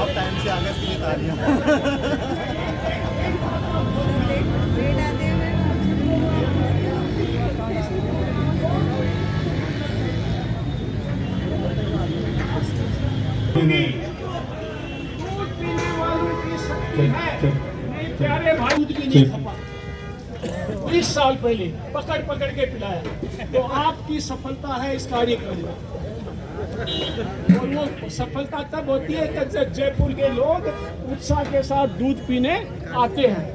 बहुत टाइम से आगे के लिए तालियां। दूध पीने वालों की शक्ति है। मेरे प्यारे भाई, दूध भी नहीं खपा 20 साल पहले पकड़ पकड़ के पिलाया। तो आपकी सफलता है इस कार्यक्रम में। और वो सफलता तब होती है जब जयपुर के लोग उत्साह के साथ दूध पीने आते हैं।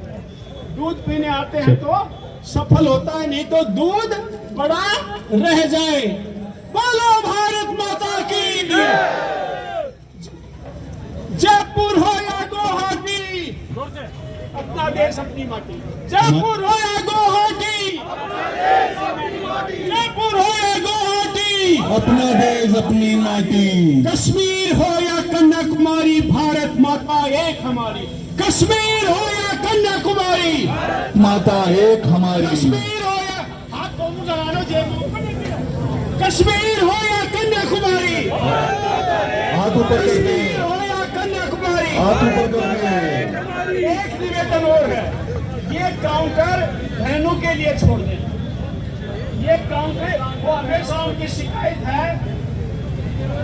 दूध पीने आते हैं तो सफल होता है, नहीं तो दूध बड़ा रह जाए। बोलो भारत माता की जयपुर हो या गुवाहाटी, अपना देश अपनी माटी। जयपुर हो या गुवाहाटी, जयपुर हो या गुवाहाटी, अपना देश अपनी माटी। कश्मीर हो या कन्याकुमारी, भारत माता एक हमारी। कश्मीर हो या कन्याकुमारी, माता एक हमारी। कश्मीर हो या हाथ को मुंह लगा लो जेब। कश्मीर हो या कन्याकुमारी, हाथ ऊपर करके, हो या कन्याकुमारी, हाथ ऊपर करके। एक निवेदन और है, ये काउंटर बहनों के लिए छोड़ दें। ये काउंटर, वो हमेशा उनकी शिकायत है,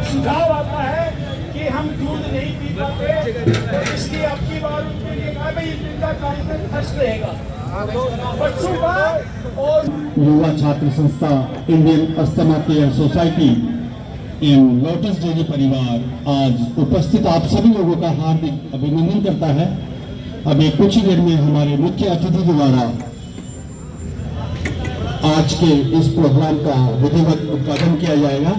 सुझाव आता है कि हम दूध नहीं पी पाते, तो इसलिए अब की बार उनके लिए कहा भाई इनका काउंटर खर्च रहेगा बच्चों का। और युवा छात्र संस्था Indian asthma care society in lotus dairy परिवार आज उपस्थित आप सभी लोगों का हार्दिक अभिनंदन करता है। अभी कुछ ही देर में हमारे मुख्य अतिथि द्वारा आज के इस प्रोग्राम का विधिवत उद्घाटन किया जाएगा।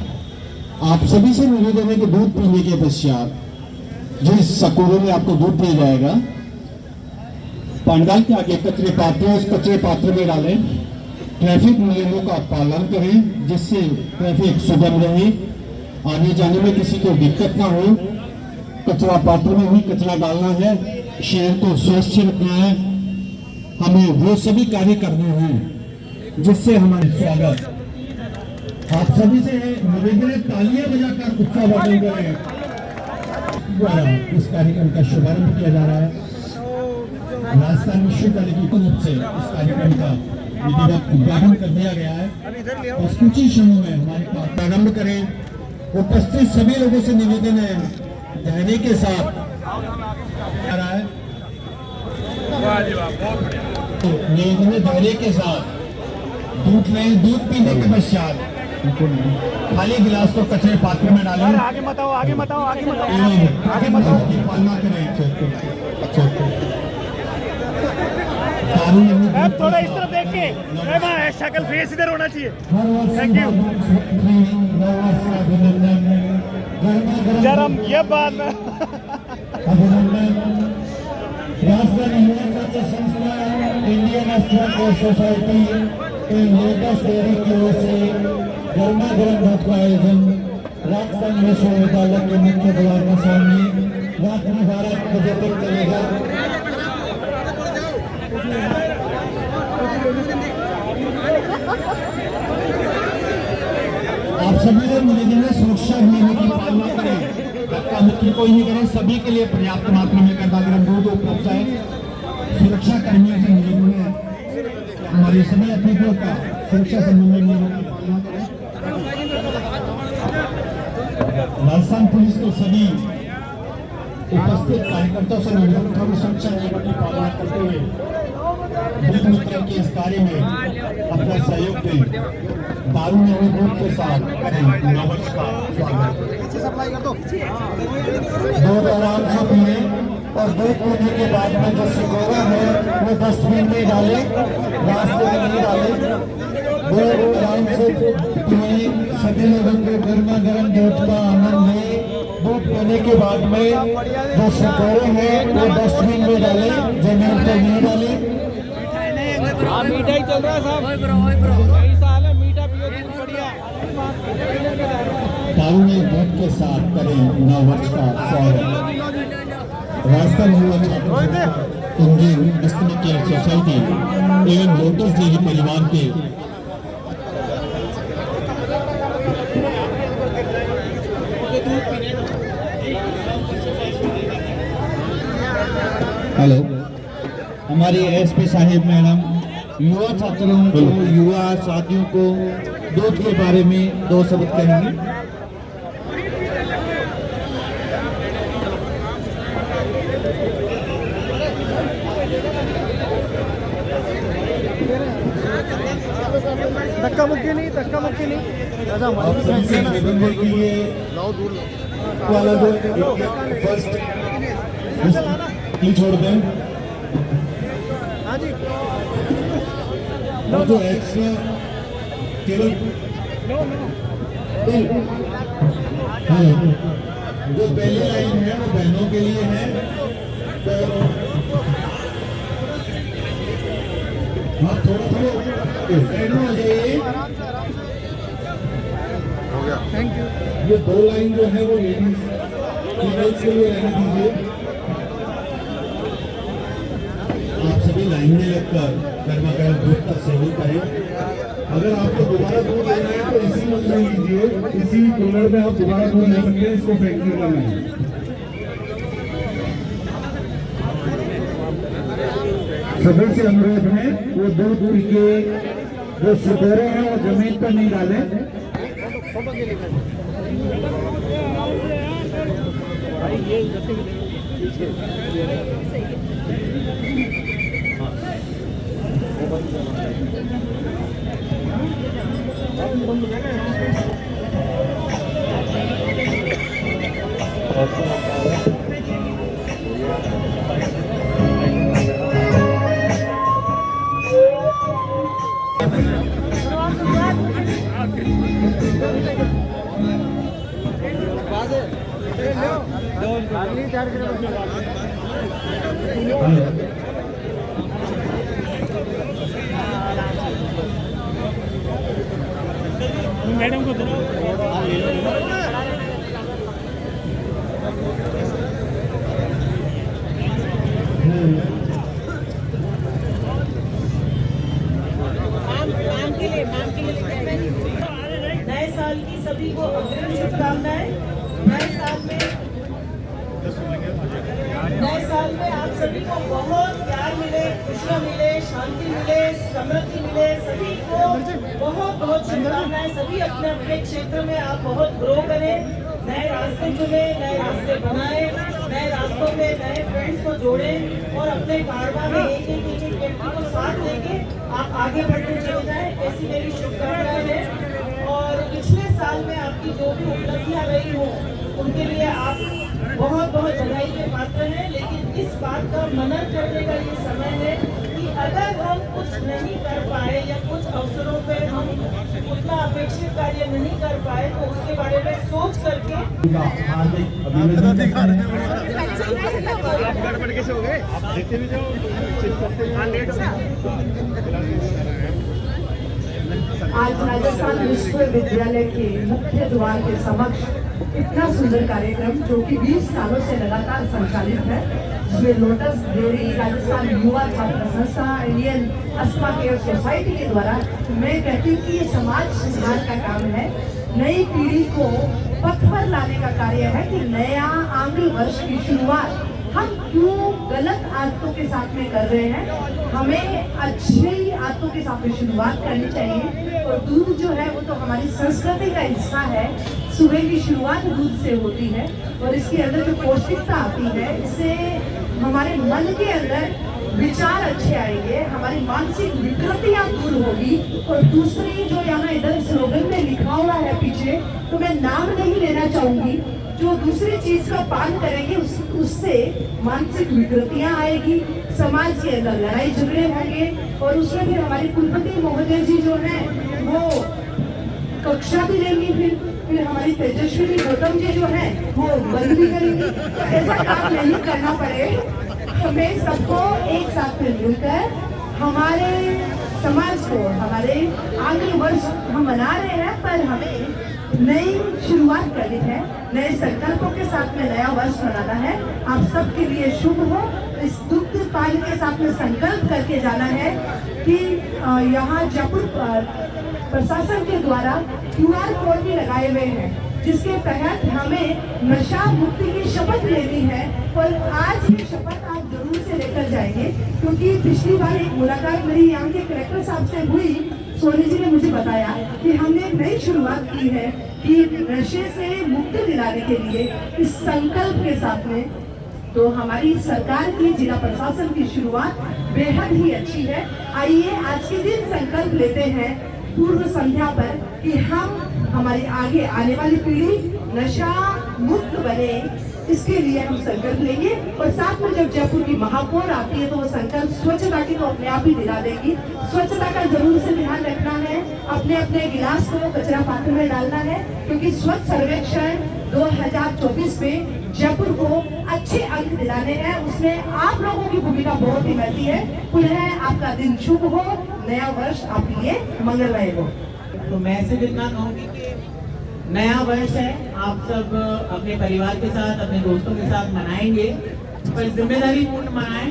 आप सभी से निवेदन है कि दूध पीने के पश्चात जिस सकोरे में आपको दूध दिया जाएगा, पंडाल के आगे कचरे पात्र उस कचरे पात्र में डालें। ट्रैफिक नियमों का पालन करें जिससे ट्रैफिक सुगम रहे, आने जाने में किसी को दिक्कत ना हो। कचरा पात्र में ही कचरा डालना है, शहर को स्वच्छ रखना है। हमें वो सभी कार्य करने हैं जिससे हमारे स्वागत। आप सभी से निवेदन है, तालियां बजाकर उत्साह वर्धन करें। द्वारा इस कार्यक्रम का शुभारंभ किया जा रहा है। राजस्थान विश्वविद्यालय की तरफ से इस कार्यक्रम का विधिवत उद्घाटन कर दिया गया है। और कुछ ही क्षणों में हमारे पास प्रारंभ करें। उपस्थित सभी लोगों से निवेदन है, धैर्य के साथ आ रहा है, तो निवेदन है धैर्य के साथ दूध लें। दूध पीने के पश्चात खाली गिलास को कचरे पात्र में डालें। आगे मत आओ, आगे मत आओ, आगे मत आओ, आगे मत आओ की पालना करें। थोड़ा इस तरफ देख के शक्ल फेस इधर होना चाहिए। Thank you. जरा ये बात में राजस्थान युवा छात्र संस्था Indian asthma care society in lotus dairy की ओर से गर्मा गर्म दूध का आयोजन राजस्थान विश्वविद्यालय के मुख्य द्वार के सामने रात 12 बजे तक चलेगा। आप सभी लोग निवेदन है सुरक्षा नियमों की पालना करें, धक्का मुक्की कोई नहीं करें। सभी के लिए पर्याप्त मात्रा में गर्मा गर्म दूध उपलब्ध है। सुरक्षा कर्मियों से निवेदन है, हमारे सभी अतिथियों का सुरक्षा संबंधी नियमों की पालना करें। राजस्थान पुलिस के सभी उपस्थित कार्यकर्ताओं से निवेदन है, सुरक्षा नियमों की पालना करते हुए दूध मित्र के इस कार्य में अपना सहयोग दें। दारू में दूध के साथ करें नववर्ष का स्वागत। दूध आराम से पिए और दूध पीने के बाद में जो सिकोरा है वो डस्टबिन में डालें, रास्ते में नहीं डालें। दूध आराम से पिए, सभी लोगों को गर्मा गर्म दूध का आनंद लें। दूध पीने के बाद में जो सिकोरे हैं वो डस्टबिन में डालें, जमीन पर नहीं डालें। मीठा ही चल रहा है साहब, कई साल है मीठा पियो दूध बढ़िया। दारू में दूध के साथ करें नववर्ष का स्वागत। राजस्थान युवा छात्र इंडियन अस्थमा केयर सोसाइटी एवं लोटस डेयरी परिवार के दूध पीने हेलो, हमारी एसपी साहिब मैडम युवा छात्रों को, युवा साथियों को दूध के बारे में 2 शब्द कहेंगे। धक्का मुक्की नहीं दादा आप हमारी सभी से निवेदन है कि ये वाला जो फर्स्ट छोड़ दें हाँ जी और जो एक्स्ट्रा केवल हाँ, जो पहली लाइन है वो बहनों के लिए है। तो हाँ, थोड़ा साइड में आ जाइए। Thank you. ये 2 लाइन जो है वो लेडीज फीमेल्स के लिए रहने दीजिए। आप सभी लाइन में लगकर गर्मा गर्म दूध का सेवन करें। अगर आपको दोबारा दूध लेना है तो इसी में लीजिए, इसी कूलर में आप दोबारा दूध ले सकते हैं, इसको फेंकने का नहीं। सभी से अनुरोध है वो दूध पी के जो सुधरे हैं वो जमीन पर नहीं डालें। मैडम को दो। नए साल की सभी को अग्रिम शुभकामनाएं। नए साल में आप सभी को बहुत प्यार मिले, खुशियाँ मिले, शांति मिले, समृद्धि मिले। सभी को बहुत बहुत शुभकामनाएं। सभी अपने अपने क्षेत्र में आप बहुत ग्रो करें, नए रास्ते चुने, नए रास्ते बनाए, नए रास्तों में नए फ्रेंड्स को जोड़ें और अपने कारवां में एक व्यक्ति को साथ लेके आप आगे बढ़ते चले जाएं। ऐसी मेरी शुभकामनाएं हैं। और पिछले साल में आपकी जो भी उपलब्धियां रही हो उनके लिए आप बहुत बहुत बधाई के पात्र हैं। लेकिन इस बात का मनन करने का ये समय है कि अगर हम कुछ नहीं कर पाए या कुछ अवसरों पे हम उतना अपेक्षित कार्य नहीं कर पाए तो उसके बारे में सोच करके आज राजस्थान विश्वविद्यालय के मुख्य द्वार के समक्ष इतना सुंदर कार्यक्रम जो कि 20 सालों से लगातार संचालित है, जिसमें लोटस डेयरी, राजस्थान युवा छात्र संस्था, इंडियन अस्थमा केयर सोसाइटी के द्वारा मैं कहती हूँ कि ये समाज सुधार का काम है। नई पीढ़ी को पथ पर लाने का कार्य है कि नया आंग्ल वर्ष की शुरुआत हम क्यों गलत आदतों के साथ में कर रहे हैं। हमें अच्छी आदतों के साथ में शुरुआत करनी चाहिए। और दूध जो है वो तो हमारी संस्कृति का हिस्सा है। सुबह की शुरुआत दूध से होती है और इसके अंदर जो पौष्टिकता आती है, इससे हमारे मन के अंदर विचार अच्छे आएंगे, हमारी मानसिक विकृतियां दूर होगी। और दूसरी जो यहाँ इधर स्लोगन में लिखा हुआ है पीछे, तो मैं नाम नहीं लेना चाहूंगी, जो दूसरी चीज का पान करेंगे उससे मानसिक विकृतियां आएगी, समाज के अंदर लड़ाई झगड़े होंगे। और उसमें फिर हमारी कुलपति महोदय जी जो है वो कक्षा भी लेंगी, फिर हमारी तेजस्वी गौतम जी जो है वो बंद भी करेंगी। तो ऐसा काम नहीं करना पड़े, हमें सबको एक साथ में मिलकर हमारे समाज को, हमारे आगे वर्ष हम मना रहे हैं पर हमें नई शुरुआत करनी है, नए संकल्पों के साथ में नया वर्ष मनाना है। आप सबके लिए शुभ हो। इस दुग्ध पान के साथ में संकल्प करके जाना है कि यहाँ जयपुर प्रशासन के द्वारा QR कोड भी लगाए हुए हैं, जिसके तहत हमें नशा मुक्ति की शपथ शपथ लेनी है और आज ये शपथ आप जरूर से लेकर जाएंगे, क्योंकि पिछली बार एक मुलाकात मेरी यहाँ के कलेक्टर साहब से हुई। सोनी जी ने मुझे बताया कि हमने एक नई शुरुआत की है कि नशे से मुक्ति दिलाने के लिए इस संकल्प के साथ में, तो हमारी सरकार की, जिला प्रशासन की शुरुआत बेहद ही अच्छी है। आइए आज के दिन संकल्प लेते हैं पूर्व संध्या पर कि हम, हमारी आगे आने वाली पीढ़ी नशा मुक्त बने, इसके लिए हम संकल्प लेंगे। और साथ में जब जयपुर की महापौर आती है तो वो संकल्प स्वच्छता की तो अपने आप ही दिला देगी। स्वच्छता का जरूर से ध्यान रखना है, अपने अपने गिलास को कचरा पात्र में डालना है, क्योंकि स्वच्छ सर्वेक्षण 2024 में जयपुर को अच्छे अंक दिलाने हैं, उसमें आप लोगों की भूमिका बहुत ही महत्वपूर्ण है। पुनः आपका दिन शुभ हो, नया वर्ष आपके लिए मंगलमय हो। तो मैं सिर्फ इतना कहूँगी कि नया वर्ष है, आप सब अपने परिवार के साथ, अपने दोस्तों के साथ मनाएंगे, पर जिम्मेदारी पूर्ण मनाएं।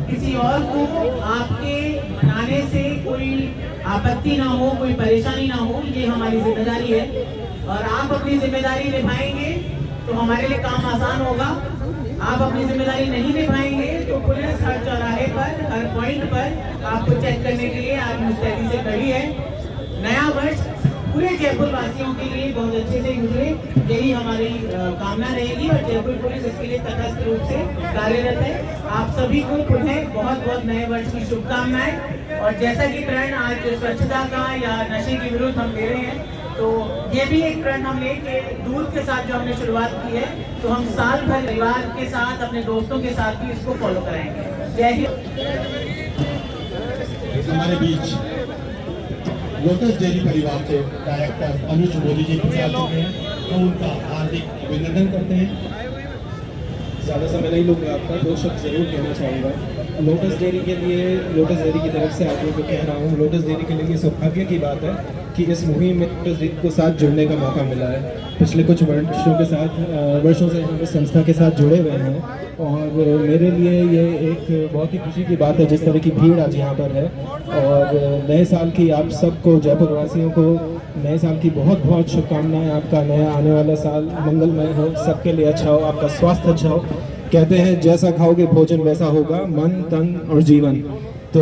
किसी और को आपके मनाने से कोई आपत्ति ना हो, कोई परेशानी ना हो, ये हमारी जिम्मेदारी है। और आप अपनी जिम्मेदारी निभाएंगे तो हमारे लिए काम आसान होगा। आप अपनी जिम्मेदारी नहीं निभाएंगे तो पुलिस हर चौराहे पर, हर पॉइंट पर आपको चेक करने के लिए आज मुस्तैदी से खड़ी है। नया वर्ष पूरे जयपुर वासियों के लिए बहुत अच्छे से गुजरे, यही हमारी कामना रहेगी और जयपुर पुलिस इसके लिए तटस्थ रूप से कार्यरत है। आप सभी को पुनः बहुत बहुत नए वर्ष की शुभकामनाएं। और जैसा कि प्रण आज स्वच्छता का या नशे के विरुद्ध हम ले रहे हैं, तो ये भी एक प्रण हम ले कि दूध के साथ जो हमने शुरुआत की है, तो हम साल भर परिवार के साथ, अपने दोस्तों के साथ भी इसको फॉलो कराएंगे। जय हिंद। हमारे बीच लोटस डेयरी परिवार के डायरेक्टर अनुज मोदी जी के साथ जुड़े हैं, तो उनका हार्दिक अभिनंदन करते हैं। ज़्यादा समय नहीं लूँगा आपका, दो शब्द जरूर कहना चाहूँगा। लोटस डेयरी के लिए, लोटस डेयरी की तरफ से आप लोगों को कह रहा हूँ, लोटस डेयरी के लिए सौभाग्य की बात है कि इस मुहिम में लोटस डेयरी के साथ जुड़ने का मौका मिला है। पिछले कुछ वर्षों से हम इस संस्था के साथ जुड़े हुए हैं और मेरे लिए ये एक बहुत ही खुशी की बात है जिस तरह की भीड़ आज यहाँ पर है। और नए साल की आप सबको, जयपुर वासियों को नए साल की बहुत बहुत शुभकामनाएं। आपका नया आने वाला साल मंगलमय हो, सबके लिए अच्छा हो, आपका स्वास्थ्य अच्छा हो। कहते हैं जैसा खाओगे भोजन वैसा होगा, मन, तन और जीवन। तो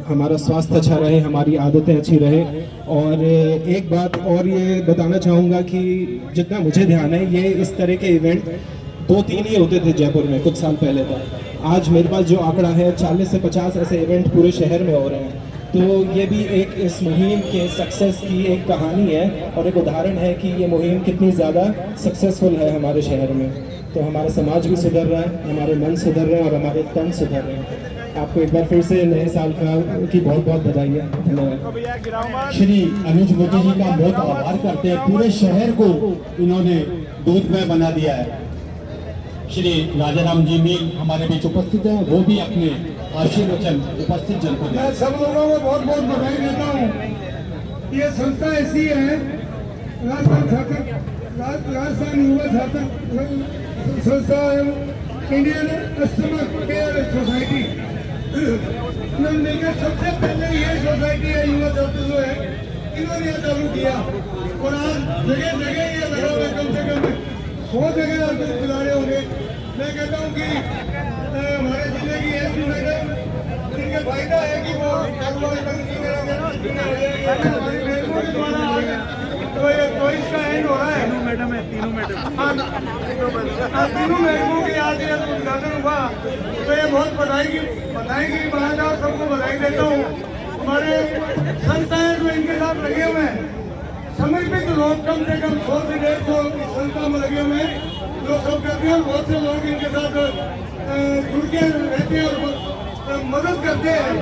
हमारा स्वास्थ्य अच्छा रहे, हमारी आदतें अच्छी रहे। और एक बात और ये बताना चाहूँगा कि जितना मुझे ध्यान है, ये इस तरह के इवेंट 2-3 ही होते थे जयपुर में कुछ साल पहले तक। आज मेरे पास जो आंकड़ा है 40 से 50 ऐसे इवेंट पूरे शहर में हो रहे हैं। तो ये भी एक इस मुहिम के सक्सेस की एक कहानी है और एक उदाहरण है कि ये मुहिम कितनी ज़्यादा सक्सेसफुल है हमारे शहर में। तो हमारा समाज भी सुधर रहा है, हमारे मन सुधर रहे हैं और हमारे तन सुधर रहे हैं। आपको एक बार फिर से नए साल की बहुत बहुत बधाई है। धन्यवाद। श्री अनुज मोदी जी का बहुत आभार करते हैं, पूरे शहर को इन्होंने दूधमय बना दिया है। श्री राजाराम जी मील हमारे बीच उपस्थित हैं, वो भी अपने आशीर्वचन उपस्थित जन को मैं सब लोगों को बहुत बहुत बधाई देता हूँ। ये संस्था ऐसी है, राजस्थान युवा छात्र संस्था है, इंडियन कस्टमर केयर सोसाइटी। मिलकर सबसे पहले ये सोसाइटी है, युवा छात्र जो है, इन्होंने ये चालू किया और आज जगह जगह ये लगा हुआ, कम से कम 100 जगह आप बुला रहे होंगे। मैं कहता हूँ कि हमारे जिले की हेल्थ मैडम, इनका फायदा है कि वो तो इसका एंड हो रहा है। तीनों मैडम है, तीनों मैडमों के आज उद्घाटन हुआ, तो ये बहुत बधाई की बात है और सबको बधाई देता हूँ। हमारे संस्थाएं जो इनके साथ लगे हुए हैं, समर्पित लोग कम से कम 100 से 150 इस संस्था में लगे हुए हैं, जो सब करते हैं। बहुत से लोग इनके साथ जुड़ के रहते हैं और मदद करते हैं।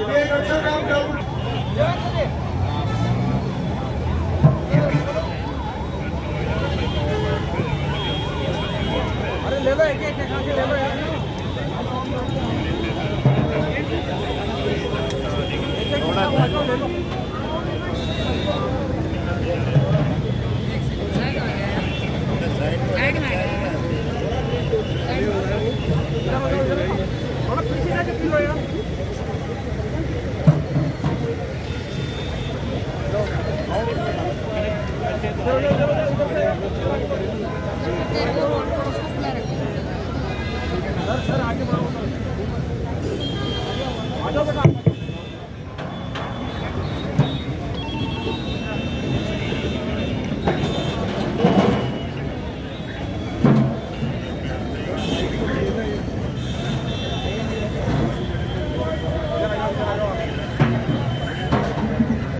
ये एक अच्छा काम कर ले लो, एक खा के ले लो यार। ले लो। थोड़ा पीछे जाके पी लो यार। चलो जाओ बेटा